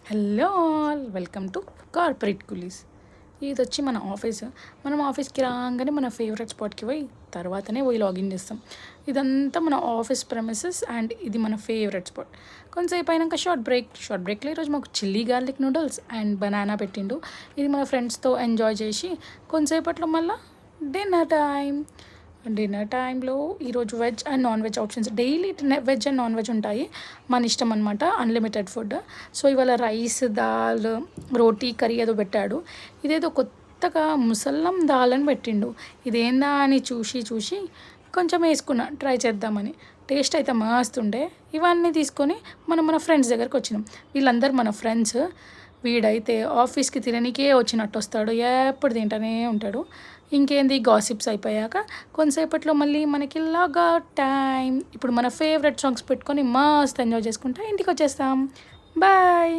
Hello all welcome to corporate coolies. ఇది వచ్చి మన ఆఫీస్. మనం ఆఫీస్కి రాగానే మన ఫేవరెట్ స్పాట్కి పోయి తర్వాతనే పోయి లాగిన్ చేస్తాం. ఇదంతా మన ఆఫీస్ ప్రెమిసెస్ అండ్ ఇది మన ఫేవరెట్ స్పాట్. కొంతసేపు అయినాక షార్ట్ బ్రేక్లో ఈరోజు మాకు chilli garlic noodles and banana పెట్టిండు. ఇది మన ఫ్రెండ్స్తో ఎంజాయ్ చేసి కొంతసేపట్లో మళ్ళీ డిన్నర్ టైంలో ఈరోజు veg and non veg options, daily veg and non veg ఉంటాయి, మన ఇష్టం అనమాట, అన్లిమిటెడ్ ఫుడ్. సో ఇవాళ రైస్, దాల్, రోటీ, కర్రీ ఏదో పెట్టాడు. ఇదేదో కొత్తగా ముసల్లం దాల్ అని పెట్టిండు. ఇదేందా అని చూసి కొంచెం వేసుకున్నా ట్రై చేద్దామని. టేస్ట్ అయితే మస్తుండే. ఇవన్నీ తీసుకొని మన ఫ్రెండ్స్ దగ్గరికి వచ్చినాం. వీళ్ళందరూ మన ఫ్రెండ్స్. వీడైతే ఆఫీస్కి తిననీకే వచ్చినట్టు వస్తాడు, ఎప్పుడు తింటూనే ఉంటాడు. ఇంకేంది, గాసిప్స్ అయిపోయాక కొంతసేపట్లో మళ్ళీ మనకి లాగా టైం. ఇప్పుడు మన ఫేవరెట్ సాంగ్స్ పెట్టుకొని మస్త్ ఎంజాయ్ చేసుకుంటా ఇంటికి వచ్చేస్తాం. బాయ్.